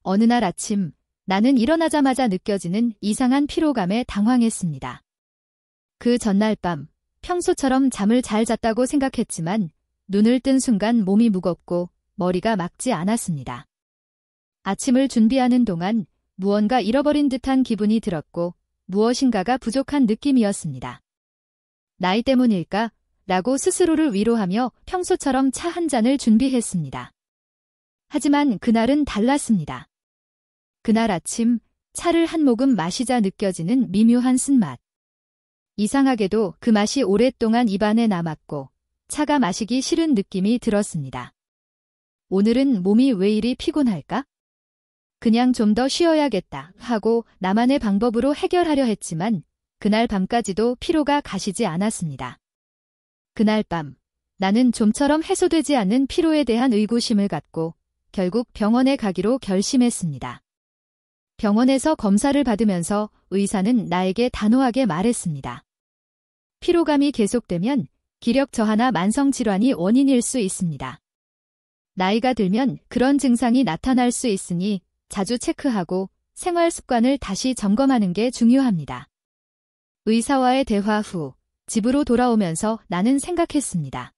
어느 날 아침, 나는 일어나자마자 느껴지는 이상한 피로감에 당황했습니다. 그 전날 밤, 평소처럼 잠을 잘 잤다고 생각했지만 눈을 뜬 순간 몸이 무겁고 머리가 맑지 않았습니다. 아침을 준비하는 동안 무언가 잃어버린 듯한 기분이 들었고 무엇인가가 부족한 느낌이었습니다. 나이 때문일까? 라고 스스로를 위로하며 평소처럼 차 한 잔을 준비했습니다. 하지만 그날은 달랐습니다. 그날 아침 차를 한 모금 마시자 느껴지는 미묘한 쓴맛. 이상하게도 그 맛이 오랫동안 입안에 남았고 차가 마시기 싫은 느낌이 들었습니다. 오늘은 몸이 왜 이리 피곤할까? 그냥 좀 더 쉬어야겠다 하고 나만의 방법으로 해결하려 했지만 그날 밤까지도 피로가 가시지 않았습니다. 그날 밤 나는 좀처럼 해소되지 않는 피로에 대한 의구심을 갖고 결국 병원에 가기로 결심했습니다. 병원에서 검사를 받으면서 의사는 나에게 단호하게 말했습니다. 피로감이 계속되면 기력 저하나 만성질환이 원인일 수 있습니다. 나이가 들면 그런 증상이 나타날 수 있으니 자주 체크하고 생활 습관을 다시 점검하는 게 중요합니다. 의사와의 대화 후 집으로 돌아오면서 나는 생각했습니다.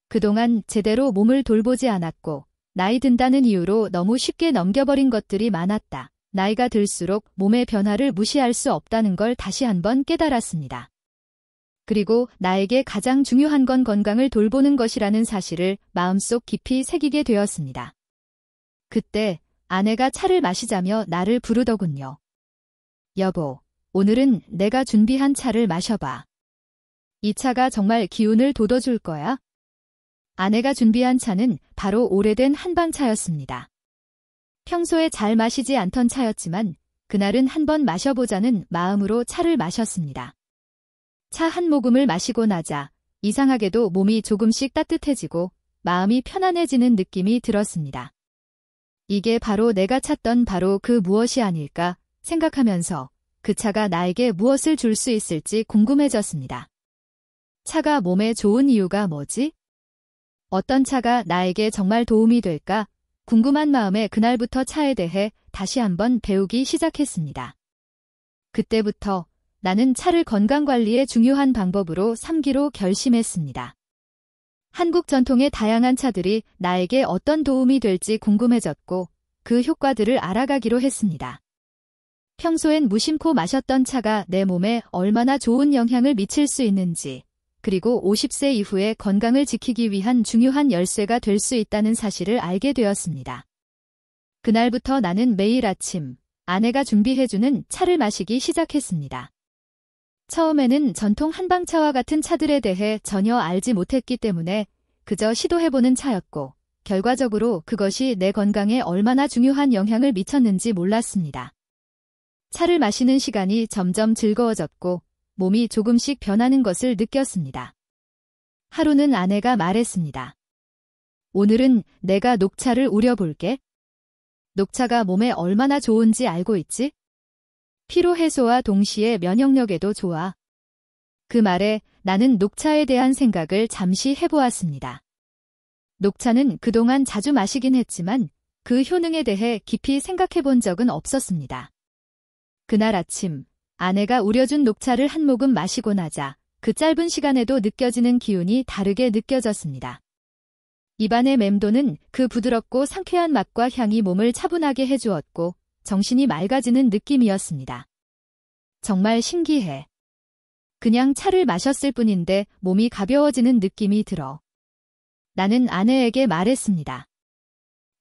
그동안 제대로 몸을 돌보지 않았고 나이 든다는 이유로 너무 쉽게 넘겨버린 것들이 많았다. 나이가 들수록 몸의 변화를 무시할 수 없다는 걸 다시 한번 깨달았습니다. 그리고 나에게 가장 중요한 건 건강을 돌보는 것이라는 사실을 마음속 깊이 새기게 되었습니다. 그때 아내가 차를 마시자며 나를 부르더군요. 여보, 오늘은 내가 준비한 차를 마셔봐. 이 차가 정말 기운을 돋워줄 거야. 아내가 준비한 차는 바로 오래된 한방차였습니다. 평소에 잘 마시지 않던 차였지만 그날은 한번 마셔보자는 마음으로 차를 마셨습니다. 차 한 모금을 마시고 나자 이상하게도 몸이 조금씩 따뜻해지고 마음이 편안해지는 느낌이 들었습니다. 이게 바로 내가 찾던 바로 그 무엇이 아닐까 생각하면서 그 차가 나에게 무엇을 줄 수 있을지 궁금해졌습니다. 차가 몸에 좋은 이유가 뭐지? 어떤 차가 나에게 정말 도움이 될까? 궁금한 마음에 그날부터 차에 대해 다시 한번 배우기 시작했습니다. 그때부터 나는 차를 건강관리의 중요한 방법으로 삼기로 결심했습니다. 한국 전통의 다양한 차들이 나에게 어떤 도움이 될지 궁금해졌고 그 효과들을 알아가기로 했습니다. 평소엔 무심코 마셨던 차가 내 몸에 얼마나 좋은 영향을 미칠 수 있는지, 그리고 50세 이후에 건강을 지키기 위한 중요한 열쇠가 될 수 있다는 사실을 알게 되었습니다. 그날부터 나는 매일 아침 아내가 준비해주는 차를 마시기 시작했습니다. 처음에는 전통 한방차와 같은 차들에 대해 전혀 알지 못했기 때문에 그저 시도해보는 차였고 결과적으로 그것이 내 건강에 얼마나 중요한 영향을 미쳤는지 몰랐습니다. 차를 마시는 시간이 점점 즐거워졌고 몸이 조금씩 변하는 것을 느꼈습니다. 하루는 아내가 말했습니다. 오늘은 내가 녹차를 우려볼게. 녹차가 몸에 얼마나 좋은지 알고 있지? 피로 해소와 동시에 면역력에도 좋아. 그 말에 나는 녹차에 대한 생각을 잠시 해보았습니다. 녹차는 그동안 자주 마시긴 했지만 그 효능에 대해 깊이 생각해본 적은 없었습니다. 그날 아침 아내가 우려준 녹차를 한 모금 마시고 나자 그 짧은 시간에도 느껴지는 기운이 다르게 느껴졌습니다. 입안에 맴도는 그 부드럽고 상쾌한 맛과 향이 몸을 차분하게 해주었고 정신이 맑아지는 느낌이었습니다. 정말 신기해. 그냥 차를 마셨을 뿐인데 몸이 가벼워지는 느낌이 들어. 나는 아내에게 말했습니다.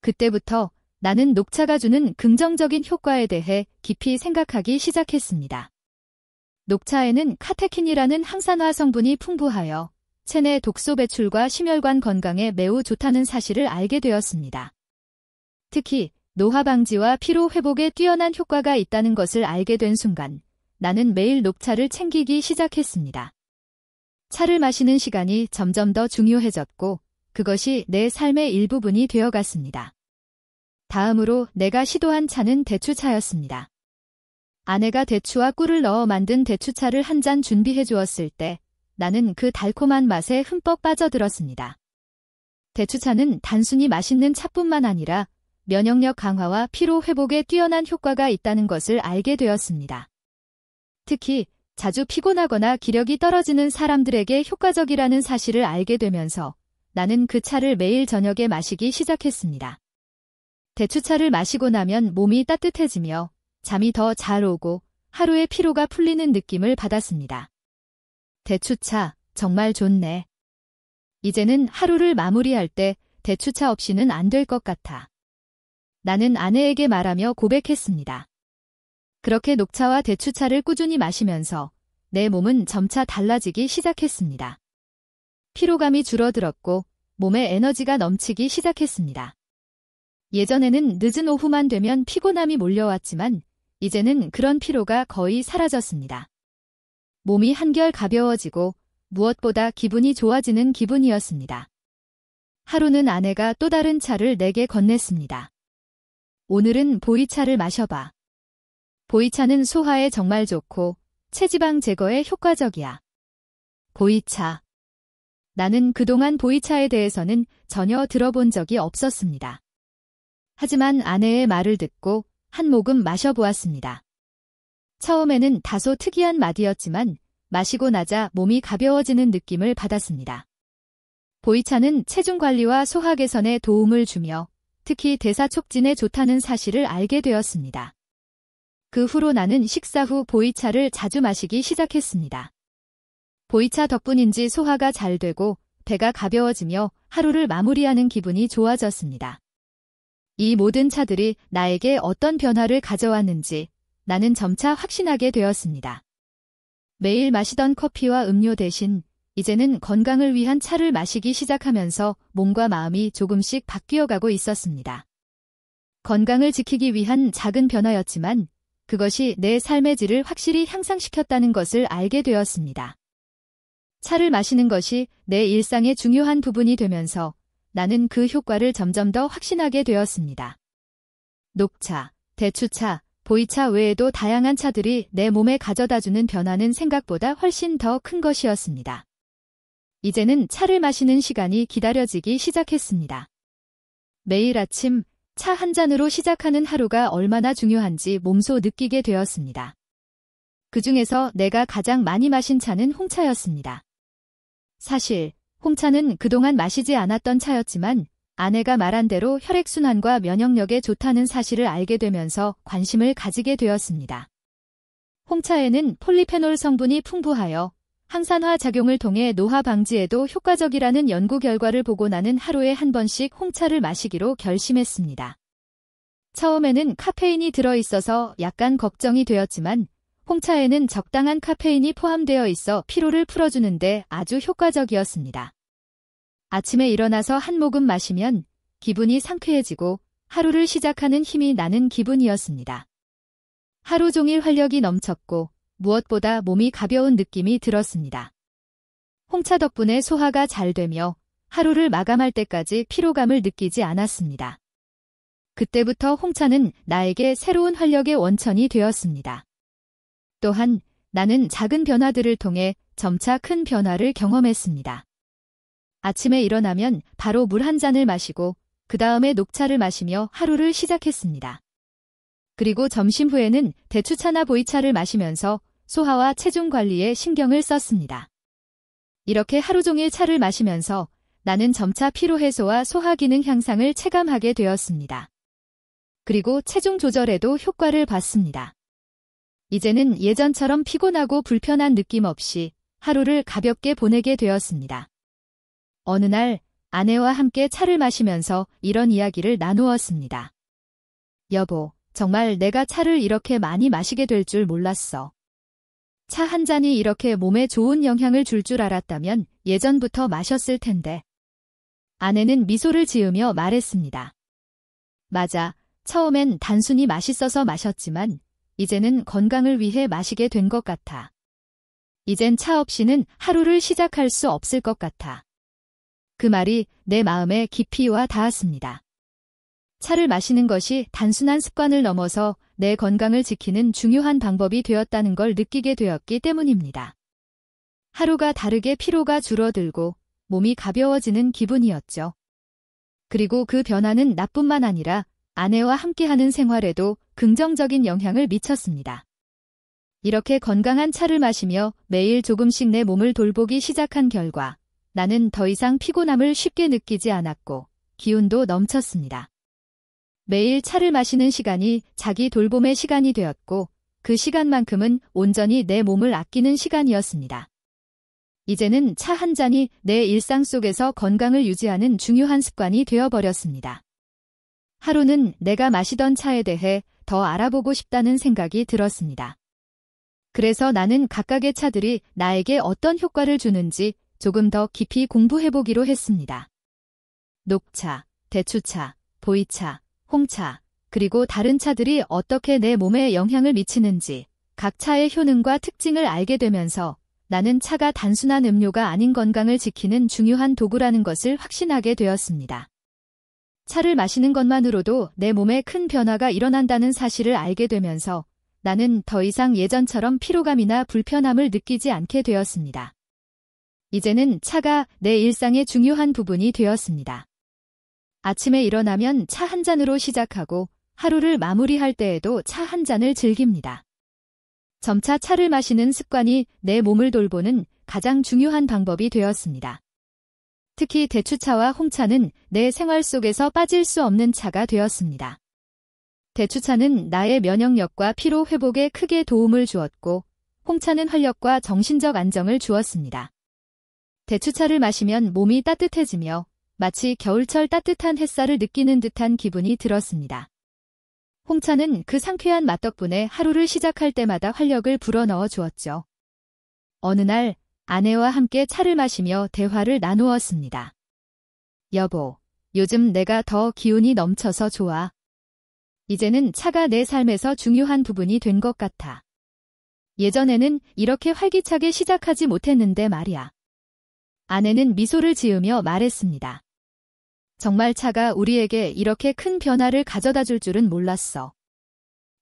그때부터 나는 녹차가 주는 긍정적인 효과에 대해 깊이 생각하기 시작했습니다. 녹차에는 카테킨이라는 항산화 성분이 풍부하여 체내 독소 배출과 심혈관 건강에 매우 좋다는 사실을 알게 되었습니다. 특히 노화 방지와 피로 회복에 뛰어난 효과가 있다는 것을 알게 된 순간 나는 매일 녹차를 챙기기 시작했습니다. 차를 마시는 시간이 점점 더 중요해졌고 그것이 내 삶의 일부분이 되어갔습니다. 다음으로 내가 시도한 차는 대추차였습니다. 아내가 대추와 꿀을 넣어 만든 대추차를 한 잔 준비해 주었을 때 나는 그 달콤한 맛에 흠뻑 빠져들었습니다. 대추차는 단순히 맛있는 차뿐만 아니라 면역력 강화와 피로 회복에 뛰어난 효과가 있다는 것을 알게 되었습니다. 특히 자주 피곤하거나 기력이 떨어지는 사람들에게 효과적이라는 사실을 알게 되면서 나는 그 차를 매일 저녁에 마시기 시작했습니다. 대추차를 마시고 나면 몸이 따뜻해지며 잠이 더 잘 오고 하루의 피로가 풀리는 느낌을 받았습니다. 대추차, 정말 좋네. 이제는 하루를 마무리할 때 대추차 없이는 안 될 것 같아. 나는 아내에게 말하며 고백했습니다. 그렇게 녹차와 대추차를 꾸준히 마시면서 내 몸은 점차 달라지기 시작했습니다. 피로감이 줄어들었고 몸에 에너지가 넘치기 시작했습니다. 예전에는 늦은 오후만 되면 피곤함이 몰려왔지만 이제는 그런 피로가 거의 사라졌습니다. 몸이 한결 가벼워지고 무엇보다 기분이 좋아지는 기분이었습니다. 하루는 아내가 또 다른 차를 내게 건넸습니다. 오늘은 보이차를 마셔봐. 보이차는 소화에 정말 좋고 체지방 제거에 효과적이야. 보이차. 나는 그동안 보이차에 대해서는 전혀 들어본 적이 없었습니다. 하지만 아내의 말을 듣고 한 모금 마셔보았습니다. 처음에는 다소 특이한 맛이었지만 마시고 나자 몸이 가벼워지는 느낌을 받았습니다. 보이차는 체중 관리와 소화 개선에 도움을 주며 특히 대사 촉진에 좋다는 사실을 알게 되었습니다. 그 후로 나는 식사 후 보이차를 자주 마시기 시작했습니다. 보이차 덕분인지 소화가 잘 되고 배가 가벼워지며 하루를 마무리하는 기분이 좋아졌습니다. 이 모든 차들이 나에게 어떤 변화를 가져왔는지 나는 점차 확신하게 되었습니다. 매일 마시던 커피와 음료 대신 이제는 건강을 위한 차를 마시기 시작하면서 몸과 마음이 조금씩 바뀌어가고 있었습니다. 건강을 지키기 위한 작은 변화였지만 그것이 내 삶의 질을 확실히 향상시켰다는 것을 알게 되었습니다. 차를 마시는 것이 내 일상의 중요한 부분이 되면서 나는 그 효과를 점점 더 확신하게 되었습니다. 녹차, 대추차, 보이차 외에도 다양한 차들이 내 몸에 가져다주는 변화는 생각보다 훨씬 더 큰 것이었습니다. 이제는 차를 마시는 시간이 기다려지기 시작했습니다. 매일 아침 차 한 잔으로 시작하는 하루가 얼마나 중요한지 몸소 느끼게 되었습니다. 그 중에서 내가 가장 많이 마신 차는 홍차였습니다. 사실 홍차는 그동안 마시지 않았던 차였지만 아내가 말한 대로 혈액순환과 면역력에 좋다는 사실을 알게 되면서 관심을 가지게 되었습니다. 홍차에는 폴리페놀 성분이 풍부하여 항산화 작용을 통해 노화 방지에도 효과적이라는 연구 결과를 보고 나는 하루에 한 번씩 홍차를 마시기로 결심했습니다. 처음에는 카페인이 들어있어서 약간 걱정이 되었지만 홍차에는 적당한 카페인이 포함되어 있어 피로를 풀어주는데 아주 효과적이었습니다. 아침에 일어나서 한 모금 마시면 기분이 상쾌해지고 하루를 시작하는 힘이 나는 기분이었습니다. 하루 종일 활력이 넘쳤고 무엇보다 몸이 가벼운 느낌이 들었습니다. 홍차 덕분에 소화가 잘 되며 하루를 마감할 때까지 피로감을 느끼지 않았습니다. 그때부터 홍차는 나에게 새로운 활력의 원천이 되었습니다. 또한 나는 작은 변화들을 통해 점차 큰 변화를 경험했습니다. 아침에 일어나면 바로 물 한 잔을 마시고 그 다음에 녹차를 마시며 하루를 시작했습니다. 그리고 점심 후에는 대추차나 보이차를 마시면서 소화와 체중 관리에 신경을 썼습니다. 이렇게 하루 종일 차를 마시면서 나는 점차 피로 해소와 소화 기능 향상을 체감하게 되었습니다. 그리고 체중 조절에도 효과를 봤습니다. 이제는 예전처럼 피곤하고 불편한 느낌 없이 하루를 가볍게 보내게 되었습니다. 어느 날 아내와 함께 차를 마시면서 이런 이야기를 나누었습니다. 여보, 정말 내가 차를 이렇게 많이 마시게 될 줄 몰랐어. 차 한 잔이 이렇게 몸에 좋은 영향을 줄 줄 알았다면 예전부터 마셨을 텐데. 아내는 미소를 지으며 말했습니다. 맞아, 처음엔 단순히 맛있어서 마셨지만 이제는 건강을 위해 마시게 된 것 같아. 이젠 차 없이는 하루를 시작할 수 없을 것 같아. 그 말이 내 마음에 깊이 와 닿았습니다. 차를 마시는 것이 단순한 습관을 넘어서 내 건강을 지키는 중요한 방법이 되었다는 걸 느끼게 되었기 때문입니다. 하루가 다르게 피로가 줄어들고 몸이 가벼워지는 기분이었죠. 그리고 그 변화는 나뿐만 아니라 아내와 함께하는 생활에도 긍정적인 영향을 미쳤습니다. 이렇게 건강한 차를 마시며 매일 조금씩 내 몸을 돌보기 시작한 결과 나는 더 이상 피곤함을 쉽게 느끼지 않았고 기운도 넘쳤습니다. 매일 차를 마시는 시간이 자기 돌봄의 시간이 되었고 그 시간만큼은 온전히 내 몸을 아끼는 시간이었습니다. 이제는 차 한 잔이 내 일상 속에서 건강을 유지하는 중요한 습관이 되어버렸습니다. 하루는 내가 마시던 차에 대해 더 알아보고 싶다는 생각이 들었습니다. 그래서 나는 각각의 차들이 나에게 어떤 효과를 주는지 조금 더 깊이 공부해보기로 했습니다. 녹차, 대추차, 보이차, 홍차, 그리고 다른 차들이 어떻게 내 몸에 영향을 미치는지 각 차의 효능과 특징을 알게 되면서 나는 차가 단순한 음료가 아닌 건강을 지키는 중요한 도구라는 것을 확신하게 되었습니다. 차를 마시는 것만으로도 내 몸에 큰 변화가 일어난다는 사실을 알게 되면서 나는 더 이상 예전처럼 피로감이나 불편함을 느끼지 않게 되었습니다. 이제는 차가 내 일상의 중요한 부분이 되었습니다. 아침에 일어나면 차 한 잔으로 시작하고 하루를 마무리할 때에도 차 한 잔을 즐깁니다. 점차 차를 마시는 습관이 내 몸을 돌보는 가장 중요한 방법이 되었습니다. 특히 대추차와 홍차는 내 생활 속에서 빠질 수 없는 차가 되었습니다. 대추차는 나의 면역력과 피로 회복에 크게 도움을 주었고, 홍차는 활력과 정신적 안정을 주었습니다. 대추차를 마시면 몸이 따뜻해지며 마치 겨울철 따뜻한 햇살을 느끼는 듯한 기분이 들었습니다. 홍차는 그 상쾌한 맛 덕분에 하루를 시작할 때마다 활력을 불어넣어 주었죠. 어느 날 아내와 함께 차를 마시며 대화를 나누었습니다. 여보, 요즘 내가 더 기운이 넘쳐서 좋아. 이제는 차가 내 삶에서 중요한 부분이 된 것 같아. 예전에는 이렇게 활기차게 시작하지 못했는데 말이야. 아내는 미소를 지으며 말했습니다. 정말 차가 우리에게 이렇게 큰 변화를 가져다 줄 줄은 몰랐어.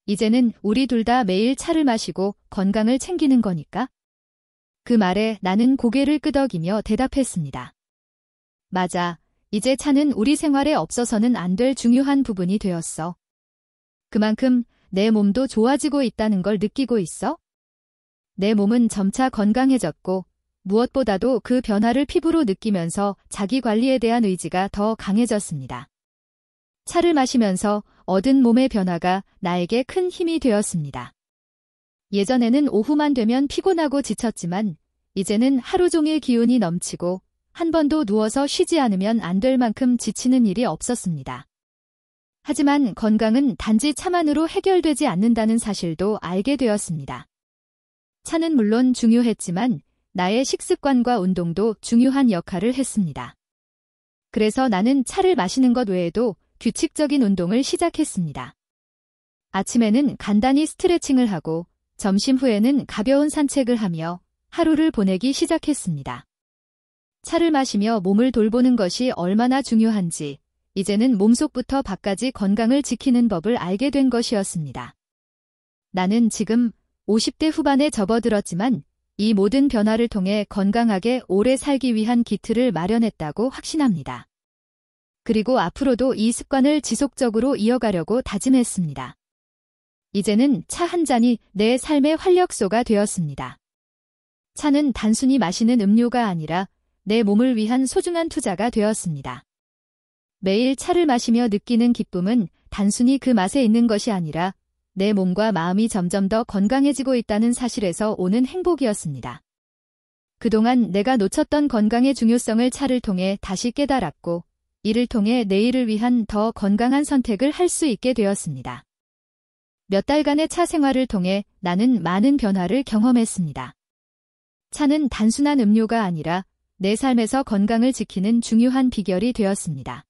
이제는 우리 둘 다 매일 차를 마시고 건강을 챙기는 거니까? 그 말에 나는 고개를 끄덕이며 대답했습니다. 맞아. 이제 차는 우리 생활에 없어서는 안 될 중요한 부분이 되었어. 그만큼 내 몸도 좋아지고 있다는 걸 느끼고 있어? 내 몸은 점차 건강해졌고 무엇보다도 그 변화를 피부로 느끼면서 자기 관리에 대한 의지가 더 강해졌습니다. 차를 마시면서 얻은 몸의 변화가 나에게 큰 힘이 되었습니다. 예전에는 오후만 되면 피곤하고 지쳤지만 이제는 하루 종일 기운이 넘치고 한 번도 누워서 쉬지 않으면 안 될 만큼 지치는 일이 없었습니다. 하지만 건강은 단지 차만으로 해결되지 않는다는 사실도 알게 되었습니다. 차는 물론 중요했지만 나의 식습관과 운동도 중요한 역할을 했습니다. 그래서 나는 차를 마시는 것 외에도 규칙적인 운동을 시작했습니다. 아침에는 간단히 스트레칭을 하고 점심 후에는 가벼운 산책을 하며 하루를 보내기 시작했습니다. 차를 마시며 몸을 돌보는 것이 얼마나 중요한지 이제는 몸속부터 밖까지 건강을 지키는 법을 알게 된 것이었습니다. 나는 지금 50대 후반에 접어들었지만 이 모든 변화를 통해 건강하게 오래 살기 위한 기틀을 마련했다고 확신합니다. 그리고 앞으로도 이 습관을 지속적으로 이어가려고 다짐했습니다. 이제는 차 한 잔이 내 삶의 활력소가 되었습니다. 차는 단순히 마시는 음료가 아니라 내 몸을 위한 소중한 투자가 되었습니다. 매일 차를 마시며 느끼는 기쁨은 단순히 그 맛에 있는 것이 아니라 내 몸과 마음이 점점 더 건강해지고 있다는 사실에서 오는 행복이었습니다. 그동안 내가 놓쳤던 건강의 중요성을 차를 통해 다시 깨달았고, 이를 통해 내일을 위한 더 건강한 선택을 할 수 있게 되었습니다. 몇 달간의 차 생활을 통해 나는 많은 변화를 경험했습니다. 차는 단순한 음료가 아니라 내 삶에서 건강을 지키는 중요한 비결이 되었습니다.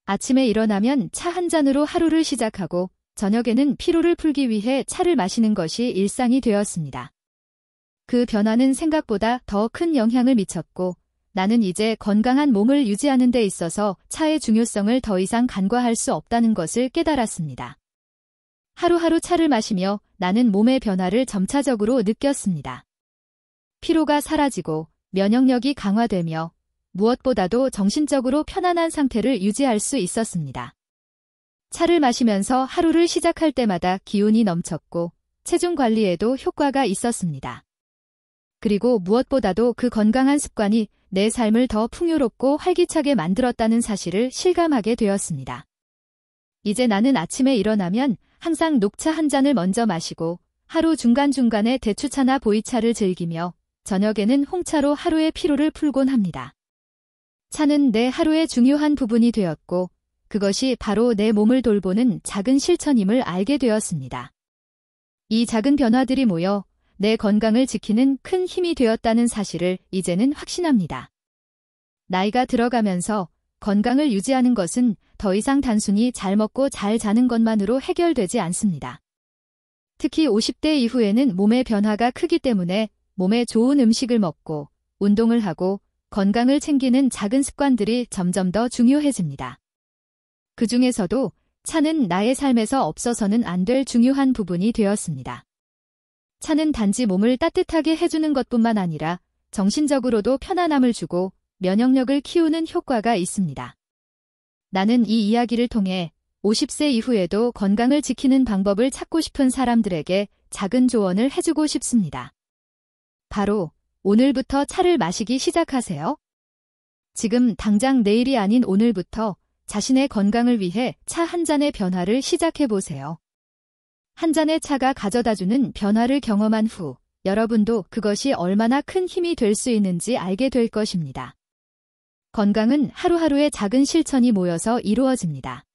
아침에 일어나면 차 한 잔으로 하루를 시작하고 저녁에는 피로를 풀기 위해 차를 마시는 것이 일상이 되었습니다. 그 변화는 생각보다 더 큰 영향을 미쳤고 나는 이제 건강한 몸을 유지하는 데 있어서 차의 중요성을 더 이상 간과할 수 없다는 것을 깨달았습니다. 하루하루 차를 마시며 나는 몸의 변화를 점차적으로 느꼈습니다. 피로가 사라지고 면역력이 강화되며 무엇보다도 정신적으로 편안한 상태를 유지할 수 있었습니다. 차를 마시면서 하루를 시작할 때마다 기운이 넘쳤고 체중 관리에도 효과가 있었습니다. 그리고 무엇보다도 그 건강한 습관이 내 삶을 더 풍요롭고 활기차게 만들었다는 사실을 실감하게 되었습니다. 이제 나는 아침에 일어나면 항상 녹차 한 잔을 먼저 마시고 하루 중간중간에 대추차나 보이차를 즐기며 저녁에는 홍차로 하루의 피로를 풀곤 합니다. 차는 내 하루의 중요한 부분이 되었고 그것이 바로 내 몸을 돌보는 작은 실천임을 알게 되었습니다. 이 작은 변화들이 모여 내 건강을 지키는 큰 힘이 되었다는 사실을 이제는 확신합니다. 나이가 들어가면서 건강을 유지하는 것은 더 이상 단순히 잘 먹고 잘 자는 것만으로 해결되지 않습니다. 특히 50대 이후에는 몸의 변화가 크기 때문에 몸에 좋은 음식을 먹고 운동을 하고 건강을 챙기는 작은 습관들이 점점 더 중요해집니다. 그 중에서도 차는 나의 삶에서 없어서는 안 될 중요한 부분이 되었습니다. 차는 단지 몸을 따뜻하게 해주는 것뿐만 아니라 정신적으로도 편안함을 주고 면역력을 키우는 효과가 있습니다. 나는 이 이야기를 통해 50세 이후에도 건강을 지키는 방법을 찾고 싶은 사람들에게 작은 조언을 해주고 싶습니다. 바로 오늘부터 차를 마시기 시작하세요. 지금 당장 내일이 아닌 오늘부터 자신의 건강을 위해 차 한 잔의 변화를 시작해보세요. 한 잔의 차가 가져다주는 변화를 경험한 후 여러분도 그것이 얼마나 큰 힘이 될 수 있는지 알게 될 것입니다. 건강은 하루하루의 작은 실천이 모여서 이루어집니다.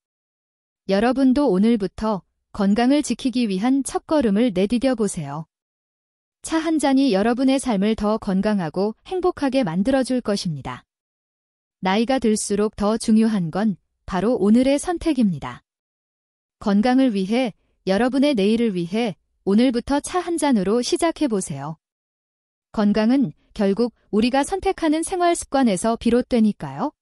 여러분도 오늘부터 건강을 지키기 위한 첫걸음을 내디뎌 보세요. 차 한 잔이 여러분의 삶을 더 건강하고 행복하게 만들어줄 것입니다. 나이가 들수록 더 중요한 건 바로 오늘의 선택입니다. 건강을 위해, 여러분의 내일을 위해 오늘부터 차 한 잔으로 시작해보세요. 건강은 결국 우리가 선택하는 생활 습관에서 비롯되니까요.